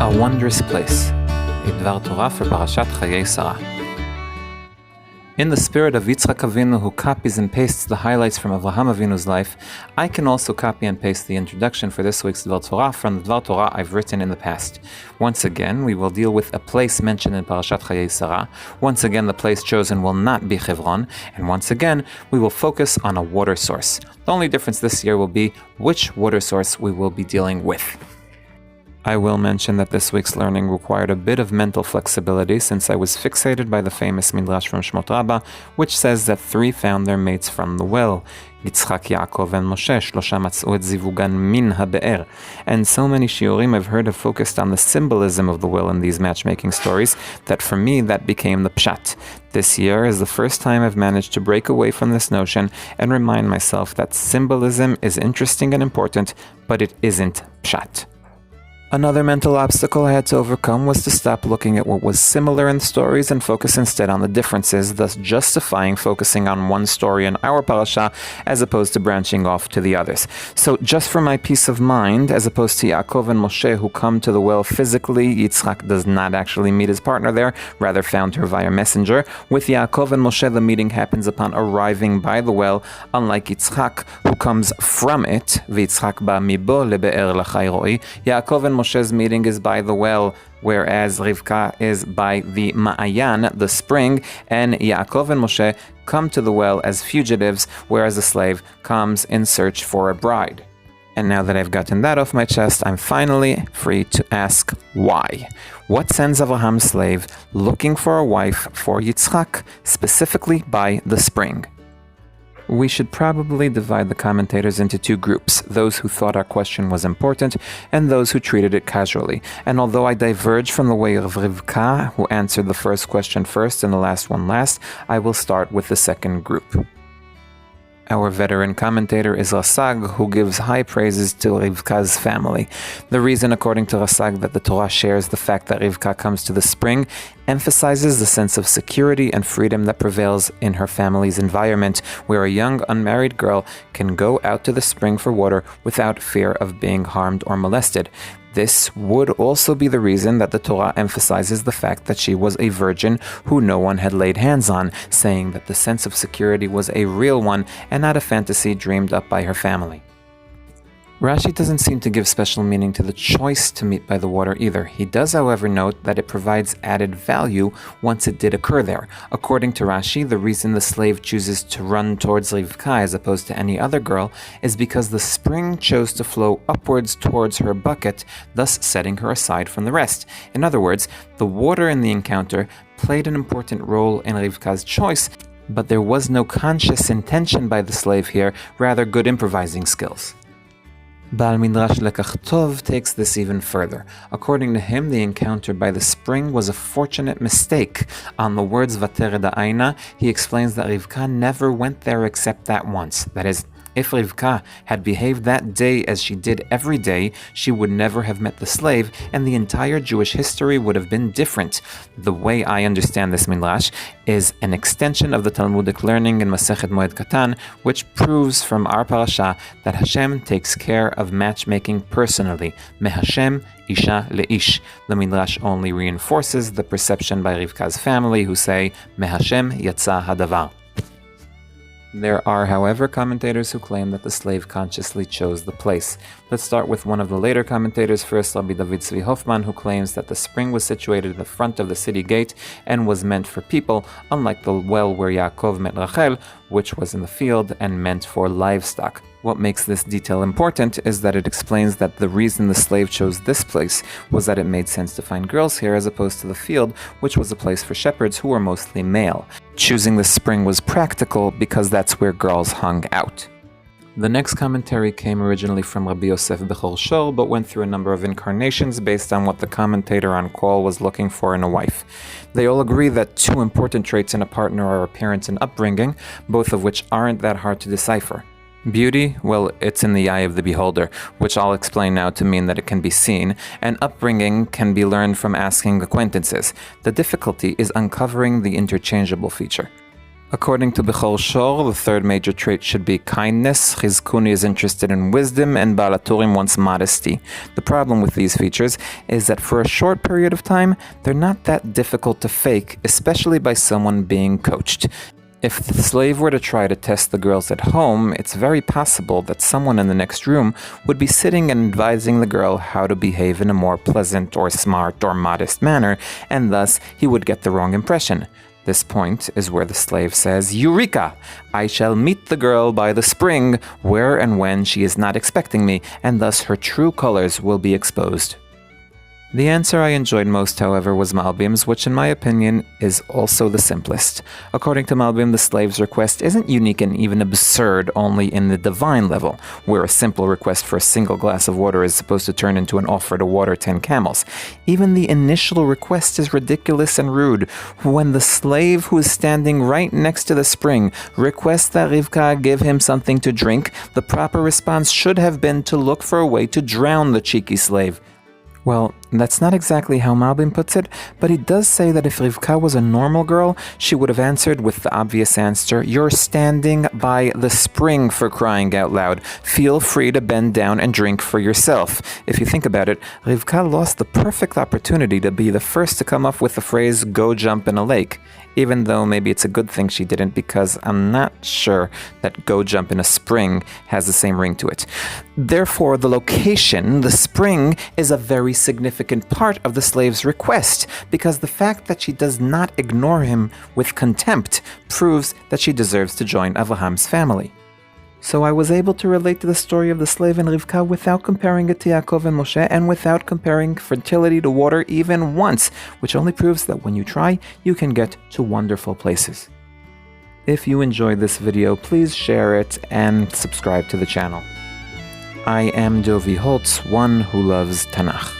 A Wondrous Place, a Dvar Torah for Parashat Chyey Sarah. In the spirit of Yitzchak Avinu, who copies and pastes the highlights from Avraham Avinu's life, I can also copy and paste the introduction for this week's Dvar Torah from the Dvar Torah I've written in the past. Once again, we will deal with a place mentioned in Parashat Chyey Sarah. Once again, the place chosen will not be Hebron, and once again, we will focus on a water source. The only difference this year will be which water source we will be dealing with. I will mention that this week's learning required a bit of mental flexibility since I was fixated by the famous midrash from Shmot Rabbah, which says that three found their mates from the well. Yitzchak, Yaakov, and Moshe, shlosha matz'u et zivugan min ha'be'er. And so many shiurim I've heard have focused on the symbolism of the well in these matchmaking stories that for me that became the pshat. This year is the first time I've managed to break away from this notion and remind myself that symbolism is interesting and important, but it isn't pshat. Another mental obstacle I had to overcome was to stop looking at what was similar in stories and focus instead on the differences, thus justifying focusing on one story in our parasha as opposed to branching off to the others. So just for my peace of mind, as opposed to Yaakov and Moshe who come to the well physically, Yitzchak does not actually meet his partner there, rather found her via messenger. With Yaakov and Moshe, the meeting happens upon arriving by the well, unlike Yitzchak who comes from it. V'Yitzchak ba mibo lebe'er lachai roi. Yaakov and Moshe's meeting is by the well, whereas Rivka is by the Ma'ayan, the spring, and Yaakov and Moshe come to the well as fugitives, whereas the slave comes in search for a bride. And now that I've gotten that off my chest, I'm finally free to ask why. What sends Abraham's slave looking for a wife for Yitzchak, specifically by the spring? We should probably divide the commentators into two groups, those who thought our question was important and those who treated it casually. And although I diverge from the way of Rivka, who answered the first question first and the last one last, I will start with the second group. Our veteran commentator is Rasag, who gives high praises to Rivka's family. The reason, according to Rasag, that the Torah shares the fact that Rivka comes to the spring emphasizes the sense of security and freedom that prevails in her family's environment, where a young unmarried girl can go out to the spring for water without fear of being harmed or molested. This would also be the reason that the Torah emphasizes the fact that she was a virgin who no one had laid hands on, saying that the sense of security was a real one and not a fantasy dreamed up by her family. Rashi doesn't seem to give special meaning to the choice to meet by the water either. He does, however, note that it provides added value once it did occur there. According to Rashi, the reason the slave chooses to run towards Rivka as opposed to any other girl is because the spring chose to flow upwards towards her bucket, thus setting her aside from the rest. In other words, the water in the encounter played an important role in Rivka's choice, but there was no conscious intention by the slave here, rather good improvising skills. Baal Midrash Lekach Tov takes this even further. According to him, the encounter by the spring was a fortunate mistake. On the words Vatered Aina, he explains that Rivka never went there except that once. That is, if Rivka had behaved that day as she did every day, she would never have met the slave, and the entire Jewish history would have been different. The way I understand this midrash is an extension of the Talmudic learning in Masechet Moed Katan, which proves from our parasha that Hashem takes care of matchmaking personally. Mehashem isha leish. The midrash only reinforces the perception by Rivka's family, who say Mehashem yatsa hadavar. There are, however, commentators who claim that the slave consciously chose the place. Let's start with one of the later commentators first, Rabbi David Tzvi Hoffman, who claims that the spring was situated in the front of the city gate and was meant for people, unlike the well where Yaakov met Rachel, which was in the field and meant for livestock. What makes this detail important is that it explains that the reason the slave chose this place was that it made sense to find girls here as opposed to the field, which was a place for shepherds who were mostly male. Choosing the spring was practical because that's where girls hung out. The next commentary came originally from Rabbi Yosef Bechor Shor, but went through a number of incarnations based on what the commentator on call was looking for in a wife. They all agree that two important traits in a partner are appearance and upbringing, both of which aren't that hard to decipher. Beauty, well, it's in the eye of the beholder, which I'll explain now to mean that it can be seen, and upbringing can be learned from asking acquaintances. The difficulty is uncovering the interchangeable feature. According to Bechor Shor, the third major trait should be kindness. Chizkuni is interested in wisdom, and Balaturim wants modesty. The problem with these features is that for a short period of time, they're not that difficult to fake, especially by someone being coached. If the slave were to try to test the girls at home, it's very possible that someone in the next room would be sitting and advising the girl how to behave in a more pleasant or smart or modest manner, and thus he would get the wrong impression. This point is where the slave says, Eureka! I shall meet the girl by the spring, where and when she is not expecting me, and thus her true colors will be exposed. The answer I enjoyed most, however, was Malbim's, which in my opinion is also the simplest. According to Malbim, the slave's request isn't unique and even absurd only in the divine level, where a simple request for a single glass of water is supposed to turn into an offer to water 10 camels. Even the initial request is ridiculous and rude. When the slave who is standing right next to the spring requests that Rivka give him something to drink, the proper response should have been to look for a way to drown the cheeky slave. Well, that's not exactly how Malbim puts it, but he does say that if Rivka was a normal girl, she would have answered with the obvious answer, "You're standing by the spring, for crying out loud. Feel free to bend down and drink for yourself." If you think about it, Rivka lost the perfect opportunity to be the first to come up with the phrase, "Go jump in a lake." Even though maybe it's a good thing she didn't, because I'm not sure that "go jump in a spring" has the same ring to it. Therefore, the location, the spring, is a very significant part of the slave's request, because the fact that she does not ignore him with contempt proves that she deserves to join Avraham's family. So I was able to relate to the story of the slave and Rivka without comparing it to Yaakov and Moshe, and without comparing fertility to water even once, which only proves that when you try, you can get to wonderful places. If you enjoyed this video, please share it and subscribe to the channel. I am Dovi Holtz, one who loves Tanakh.